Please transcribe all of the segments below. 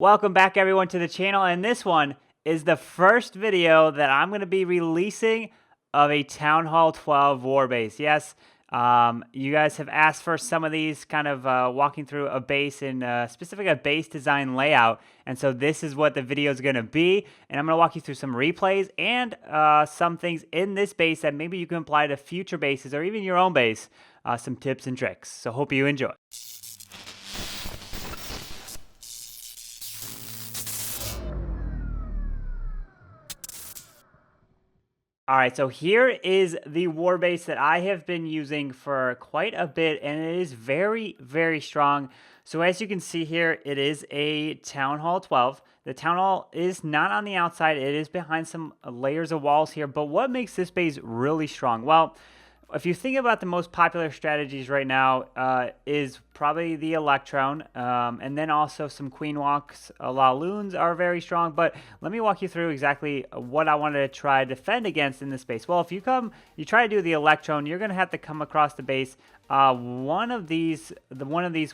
Welcome back everyone to the channel, and this one is the first video that I'm going to be releasing of a Town Hall 12 war base. Yes, you guys have asked for some of these, kind of walking through a base in specific a base design layout, and so this is what the video is going to be, and I'm going to walk you through some replays and some things in this base that maybe you can apply to future bases or even your own base, some tips and tricks. So hope you enjoy. All right, so here is the war base that I have been using for quite a bit, and it is very, very strong. So as you can see here, it is a Town Hall 12. The Town Hall is not on the outside. It is behind some layers of walls here, but what makes this base really strong? Well, if you think about the most popular strategies right now, is probably the Electron, and then also some Queen Walks. La Loons are very strong, but let me walk you through exactly what I wanted to try to defend against in this base. Well, if you try to do the Electron, you're going to have to come across the base one of these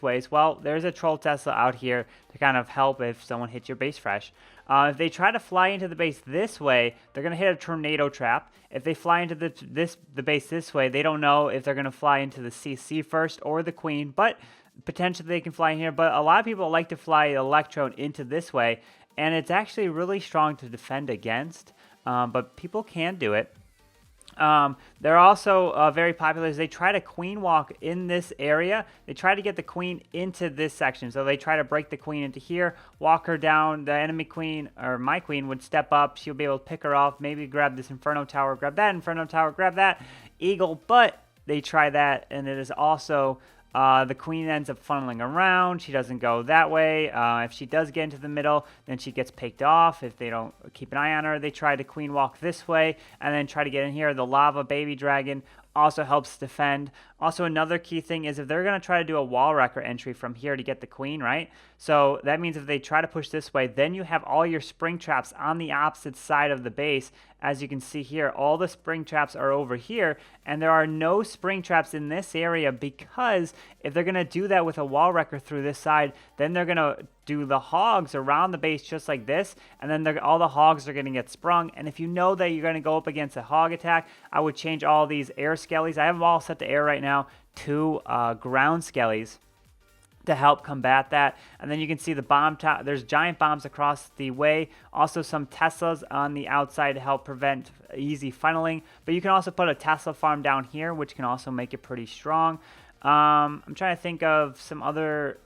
ways. Well, there's a Troll Tesla out here to kind of help if someone hits your base fresh. If they try to fly into the base this way, they're going to hit a tornado trap. If they fly into the base this way, they don't know if they're going to fly into the CC first or the Queen, but potentially they can fly in here. But a lot of people like to fly Electron into this way, and it's actually really strong to defend against, but people can do it. They're also very popular as they try to queen walk in this area. They try to get the queen into this section. So they try to break the queen into here, walk her down. The enemy queen, or my queen, would step up. She'll be able to pick her off, maybe grab this Inferno Tower, grab that Inferno Tower, grab that Eagle. But they try that, and it is also... the queen ends up funneling around. She doesn't go that way. If she does get into the middle, then she gets picked off. If they don't keep an eye on her, they try to queen walk this way and then try to get in here. The lava baby dragon also helps defend. Also, another key thing is if they're going to try to do a wall wrecker entry from here to get the queen, right? So that means if they try to push this way, then you have all your spring traps on the opposite side of the base. As you can see here, all the spring traps are over here, and there are no spring traps in this area because if they're going to do that with a wall wrecker through this side, then they're going to do the hogs around the base just like this, and then all the hogs are going to get sprung. And if you know that you're going to go up against a hog attack, I would change all these air skellies. I have them all set to air right now to ground skellies to help combat that. And then you can see the bomb top. There's giant bombs across the way. Also some Teslas on the outside to help prevent easy funneling. But you can also put a Tesla farm down here, which can also make it pretty strong. I'm trying to think of some other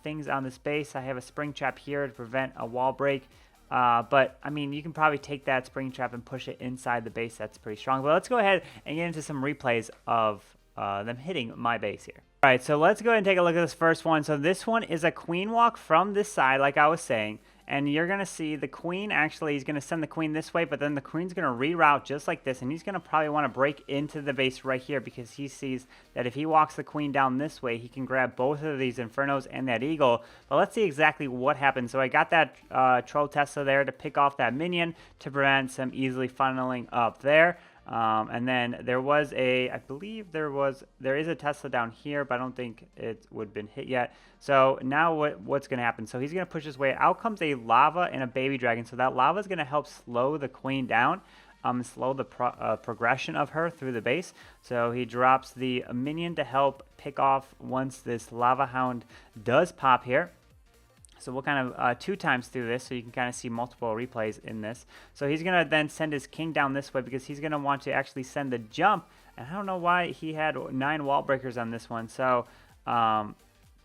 things on this base. I have a spring trap here to prevent a wall break. But, I mean, you can probably take that spring trap and push it inside the base. That's pretty strong. But let's go ahead and get into some replays of them hitting my base here. All right, so let's go ahead and take a look at this first one. So this one is a queen walk from this side, like I was saying. And you're going to see the queen actually is going to send the queen this way, but then the queen's going to reroute just like this. And he's going to probably want to break into the base right here because he sees that if he walks the queen down this way, he can grab both of these Infernos and that Eagle. But let's see exactly what happens. So I got that Troll Tesla there to pick off that minion to prevent some easily funneling up there. And then there was I believe there is a Tesla down here, but I don't think it would have been hit yet. So now what's going to happen? So he's going to push his way. Out comes a lava and a baby dragon. So that lava is going to help slow the queen down, slow the progression of her through the base. So he drops the minion to help pick off once this lava hound does pop here. So we'll kind of 2 times through this so you can kind of see multiple replays in this. So he's going to then send his king down this way because he's going to want to actually send the jump. And I don't know why he had 9 wall breakers on this one. So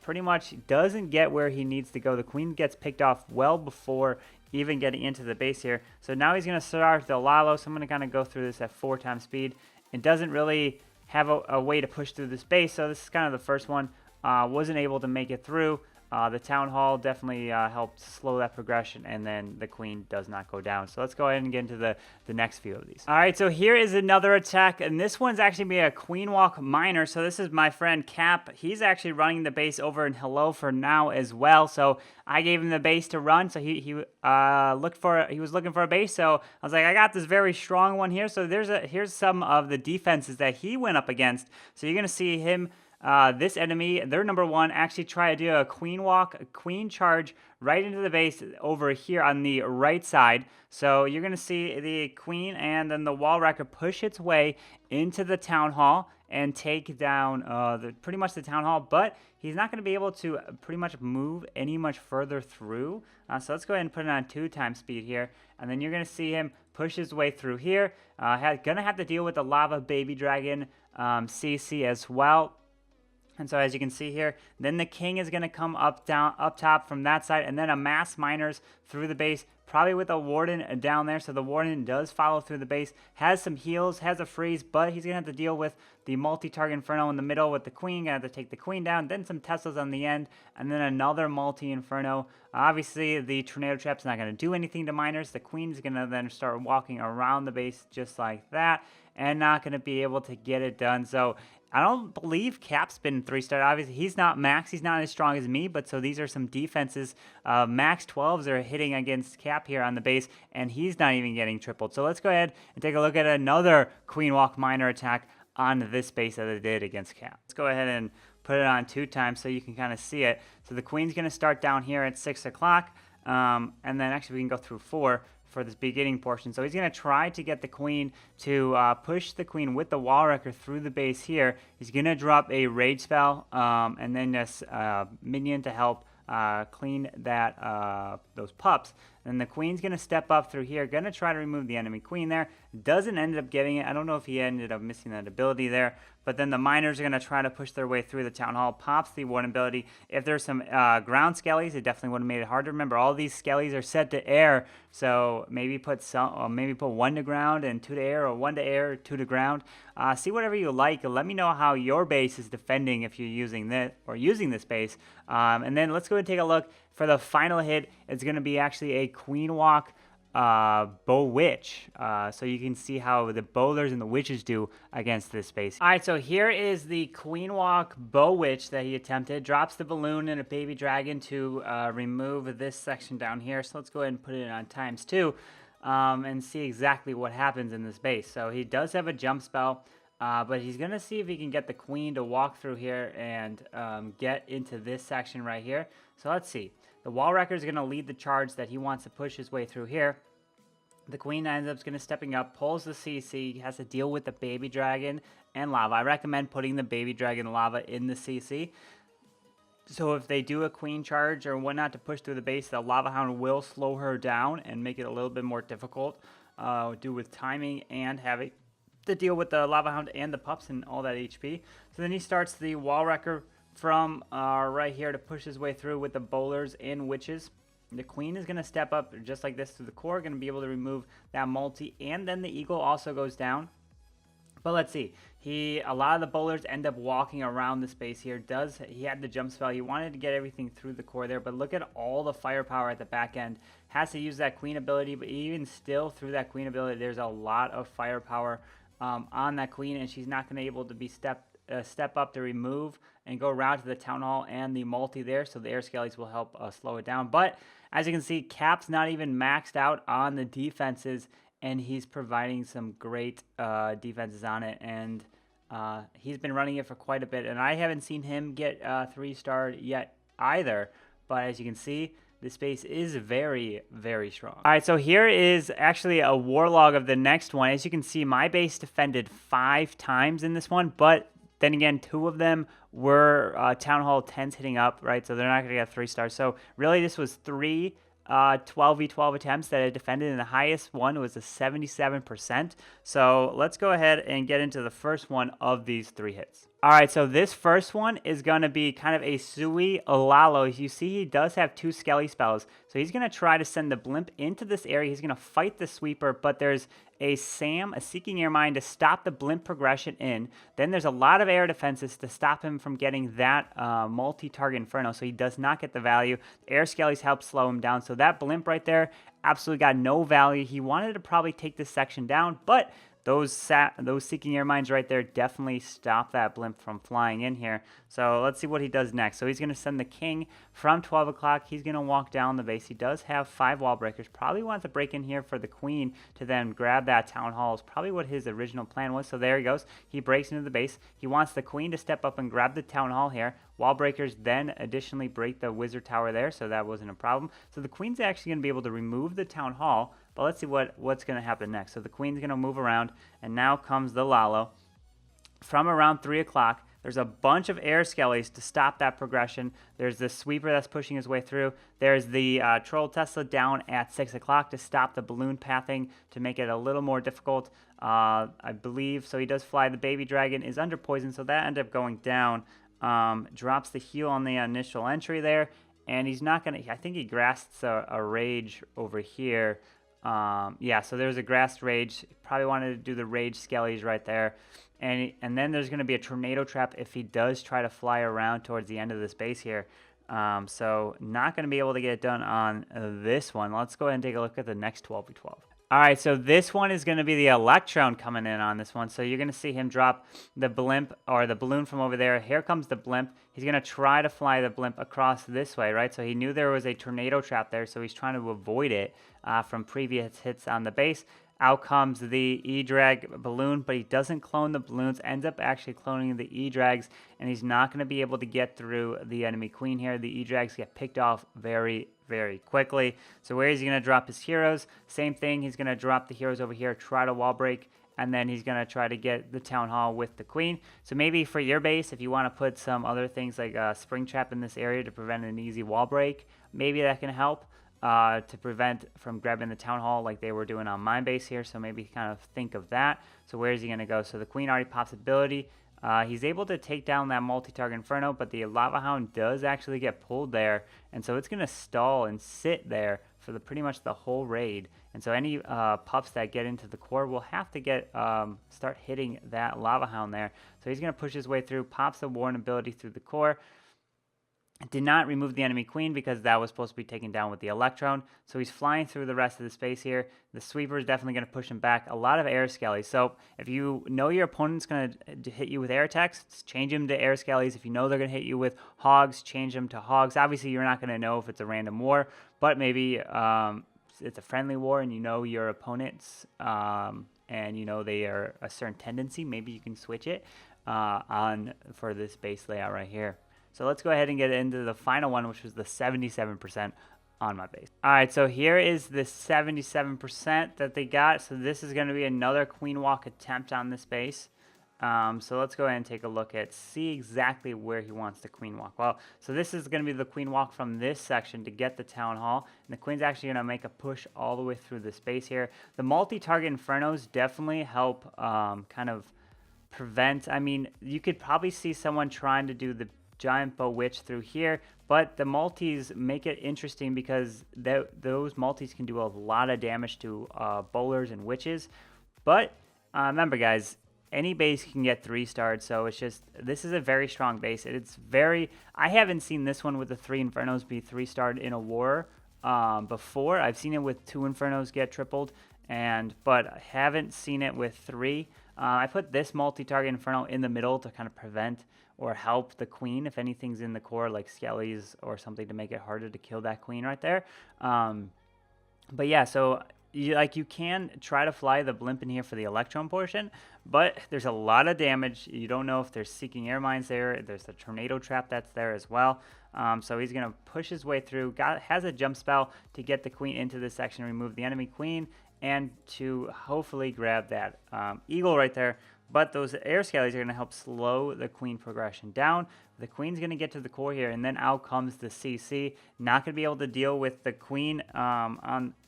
pretty much doesn't get where he needs to go. The queen gets picked off well before even getting into the base here. So now he's going to start the Lalo. So I'm going to kind of go through this at 4 times speed. It doesn't really have a way to push through this base. So this is kind of the first one. Wasn't able to make it through. The Town Hall definitely helped slow that progression, and then the queen does not go down. So let's go ahead and get into the next few of these. All right, so here is another attack, and this one's actually be a queen walk miner. So this is my friend Cap. He's actually running the base over in Hello for now as well. So I gave him the base to run. So he was looking for a base. So I was like, I got this very strong one here. So here's some of the defenses that he went up against. So you're gonna see him this enemy, their number one, actually try to do a queen walk, a queen charge right into the base over here on the right side. So you're going to see the queen and then the wall wrecker push its way into the town hall and take down pretty much the town hall, but he's not going to be able to pretty much move any much further through. So let's go ahead and put it on 2x speed here, and then you're going to see him push his way through here. Gonna have to deal with the lava baby dragon CC as well. And so as you can see here, then the king is going to come up top from that side, and then a mass miners through the base, probably with a warden down there. So the warden does follow through the base, has some heals, has a freeze, but he's going to have to deal with the multi-target Inferno in the middle with the queen. Going to have to take the queen down, then some Teslas on the end, and then another multi-Inferno. Obviously, the tornado trap's not going to do anything to miners. The queen's going to then start walking around the base just like that, and not going to be able to get it done. So I don't believe Cap's been 3-star. Obviously, he's not max. He's not as strong as me, but so these are some defenses. Max 12s are hitting against Cap here on the base, and he's not even getting tripled. So let's go ahead and take a look at another Queen Walk Miner attack on this base that it did against Cap. Let's go ahead and put it on 2x so you can kind of see it. So the Queen's going to start down here at 6 o'clock, and then actually we can go through 4 for this beginning portion. So he's going to try to get the queen to push the queen with the wall wrecker through the base here. He's going to drop a rage spell and then this minion to help clean that those pups. And the queen's going to step up through here, going to try to remove the enemy queen there. Doesn't end up getting it. I don't know if he ended up missing that ability there. But then the miners are going to try to push their way through the town hall, pops the warden ability. If there's some ground skellies, it definitely would have made it hard to remember. All these skellies are set to air, so maybe put 1 to ground and 2 to air, or 1 to air, 2 to ground. See whatever you like. Let me know how your base is defending if you're using this or using this base. And then let's go and take a look for the final hit. It's going to be actually a queen walk bow witch, so you can see how the bowlers and the witches do against this base. All right, so here is the queen walk bow witch that he attempted. Drops the balloon and a baby dragon to remove this section down here. So let's go ahead and put it on ×2 and see exactly what happens in this base. So he does have a jump spell, but he's gonna see if he can get the queen to walk through here and get into this section right here. So let's see. The wall wrecker is going to lead the charge that he wants to push his way through here. The queen ends up stepping up, pulls the CC, has to deal with the baby dragon and lava. I recommend putting the baby dragon lava in the CC. So if they do a queen charge or whatnot to push through the base, the lava hound will slow her down and make it a little bit more difficult due with timing and having to deal with the lava hound and the pups and all that HP. So then he starts the wall wrecker from right here to push his way through with the bowlers and witches. The queen is going to step up just like this through the core, going to be able to remove that multi, and then the eagle also goes down. But let's see. A lot of the bowlers end up walking around the space here. He had the jump spell. He wanted to get everything through the core there, but look at all the firepower at the back end. Has to use that queen ability, but even still through that queen ability, there's a lot of firepower on that queen, and she's not going to be able to be step up to remove and go around to the town hall and the multi there, so the air skellies will help slow it down. But as you can see, Cap's not even maxed out on the defenses, and he's providing some great defenses on it, and he's been running it for quite a bit, and I haven't seen him get 3-star yet either. But as you can see, this base is very, very strong. All right, so here is actually a war log of the next one. As you can see, my base defended 5 times in this one, but then again, 2 of them were Town Hall 10s hitting up, right? So they're not going to get 3 stars. So really, this was 3 12v12 attempts that I defended, and the highest one was a 77%. So let's go ahead and get into the first one of these 3 hits. All right, so this first one is going to be kind of a Sui Olalo. As you see, he does have 2 Skelly spells. So he's going to try to send the blimp into this area. He's going to fight the sweeper, but there's a Sam, a Seeking Air Mine, to stop the blimp progression in. Then there's a lot of air defenses to stop him from getting that multi-target Inferno, so he does not get the value. The air skellies help slow him down, so that blimp right there absolutely got no value. He wanted to probably take this section down, but those Seeking Air Mines right there definitely stop that blimp from flying in here. So let's see what he does next. So he's going to send the king from 12 o'clock. He's going to walk down the base. He does have 5 wall breakers. Probably wants to break in here for the queen to then grab that town hall is probably what his original plan was. So there he goes. He breaks into the base. He wants the queen to step up and grab the town hall here. Wall breakers then additionally break the wizard tower there, so that wasn't a problem. So the queen's actually going to be able to remove the town hall, but let's see what's going to happen next. So the queen's going to move around, and now comes the Lalo. From around 3 o'clock, there's a bunch of air skellies to stop that progression. There's the sweeper that's pushing his way through. There's the troll Tesla down at 6 o'clock to stop the balloon pathing to make it a little more difficult, I believe. So he does fly. The baby dragon is under poison, so that ended up going down. Drops the heal on the initial entry there, and he's not going to, I think he grasps a rage over here. Yeah, so there's a grasped rage. Probably wanted to do the rage skellies right there. And then there's going to be a tornado trap if he does try to fly around towards the end of this base here. So not going to be able to get it done on this one. Let's go ahead and take a look at the next 12v12. All right, so this one is going to be the Electron coming in on this one. So you're going to see him drop the blimp or the balloon from over there. Here comes the blimp. He's going to try to fly the blimp across this way, right? So he knew there was a tornado trap there, so he's trying to avoid it from previous hits on the base. Out comes the E-Drag balloon, but he doesn't clone the balloons, ends up actually cloning the E-Drags, and he's not going to be able to get through the enemy queen here. The E-Drags get picked off very, very quickly. So where is he going to drop his heroes? Same thing, he's going to drop the heroes over here, try to wall break, and then he's going to try to get the town hall with the queen. So maybe for your base, if you want to put some other things like a spring trap in this area to prevent an easy wall break, maybe that can help. To prevent from grabbing the town hall like they were doing on my base here. So maybe kind of think of that. So where is he going to go? So the queen already pops ability. He's able to take down that multi-target Inferno, but the Lava Hound does actually get pulled there. And so it's going to stall and sit there for pretty much the whole raid. And so any pups that get into the core will have to start hitting that Lava Hound there. So he's going to push his way through, pops the Warren ability through the core. Did not remove the enemy queen because that was supposed to be taken down with the Electron. So he's flying through the rest of the space here. The sweeper is definitely going to push him back. A lot of air skellies. So if you know your opponent's going to hit you with air attacks, change him to air skellies. If you know they're going to hit you with hogs, change them to hogs. Obviously, you're not going to know if it's a random war, but maybe it's a friendly war and you know your opponents and you know they are a certain tendency. Maybe you can switch it on for this base layout right here. So let's go ahead and get into the final one, which was the 77% on my base. All right, so here is the 77% that they got. So this is going to be another queen walk attempt on this base. So let's go ahead and take a look at, see exactly where he wants the queen walk. Well, so this is going to be the queen walk from this section to get the town hall. And the queen's actually going to make a push all the way through the space here. The multi-target Infernos definitely help kind of prevent, I mean, you could probably see someone trying to do the giant bow witch through here, but the multis make it interesting because those multis can do a lot of damage to bowlers and witches. But remember guys, any base can get 3-starred, so it's just, this is a very strong base. It's very, I haven't seen this one with the 3 Infernos be 3-starred in a war before. I've seen it with 2 Infernos get tripled, but I haven't seen it with 3. I put this multi-target Inferno in the middle to kind of prevent or help the queen if anything's in the core like skellies or something to make it harder to kill that queen right there. But yeah, so you can try to fly the blimp in here for the Electron portion, but there's a lot of damage. You don't know if there's Seeking Air Mines there. There's the tornado trap that's there as well. So he's going to push his way through. Has a jump spell to get the queen into this section, remove the enemy queen, and to hopefully grab that eagle right there. But those air skellies are going to help slow the queen progression down. The queen's going to get to the core here, and then out comes the CC. Not going to be able to deal with the queen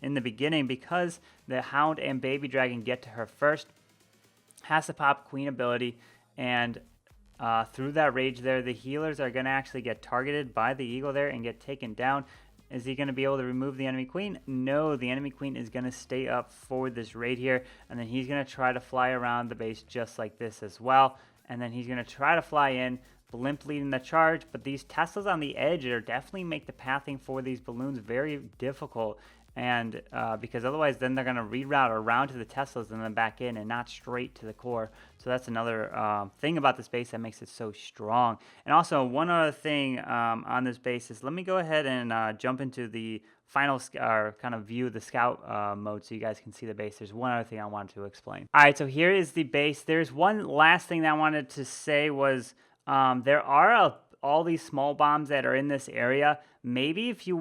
in the beginning because the hound and baby dragon get to her first. Has to pop queen ability, and through that rage there, the healers are going to actually get targeted by the eagle there and get taken down. Is he going to be able to remove the enemy queen? No, the enemy queen is going to stay up for this raid here, and then he's going to try to fly around the base just like this as well, and then he's going to try to fly in, blimp leading the charge, but these Teslas on the edge are definitely make the pathing for these balloons very difficult, and because otherwise then they're going to reroute around to the Teslas and then back in and not straight to the core. So that's another thing about this base that makes it so strong. And also one other thing on this base is, let me go ahead and jump into the final kind of view of the scout mode so you guys can see the base. There's one other thing I wanted to explain. All right, so here is the base. There's one last thing that I wanted to say was there are all these small bombs that are in this area. Maybe if you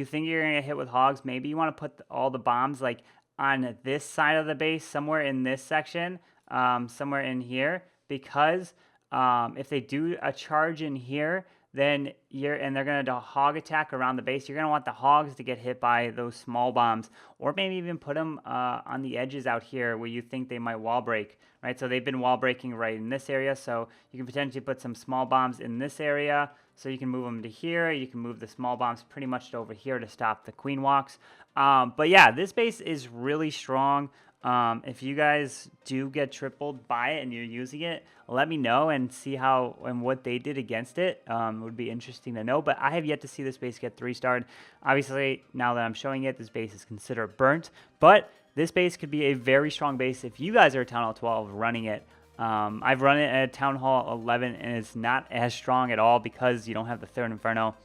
think you're gonna get hit with hogs, maybe you want to put all the bombs like on this side of the base, somewhere in this section, somewhere in here, because if they do a charge in here, then they're going to hog attack around the base, you're going to want the hogs to get hit by those small bombs, or maybe even put them on the edges out here where you think they might wall break, right? So they've been wall breaking right in this area, so you can potentially put some small bombs in this area, so you can move them to here. You can move the small bombs pretty much to over here to stop the queen walks. But yeah, this base is really strong. If you guys do get tripled by it and you're using it, let me know and see how and what they did against it. It would be interesting to know, but I have yet to see this base get 3-starred. Obviously, now that I'm showing it, this base is considered burnt, but this base could be a very strong base if you guys are at Town Hall 12 running it. I've run it at Town Hall 11 and it's not as strong at all because you don't have the third Inferno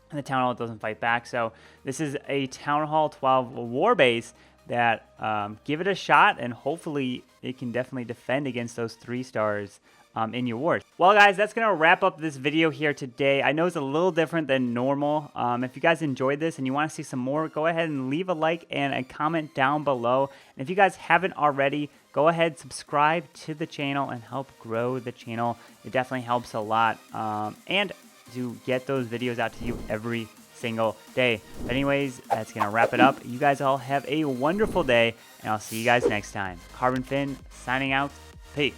and the Town Hall doesn't fight back. So this is a Town Hall 12 war base that give it a shot, and hopefully it can definitely defend against those 3-stars in your wars. Well, guys, that's going to wrap up this video here today. I know it's a little different than normal. If you guys enjoyed this and you want to see some more, go ahead and leave a like and a comment down below. And if you guys haven't already, go ahead, subscribe to the channel and help grow the channel. It definitely helps a lot. And to get those videos out to you every single day. But anyways, that's going to wrap it up. You guys all have a wonderful day, and I'll see you guys next time. Carbonfin signing out. Peace.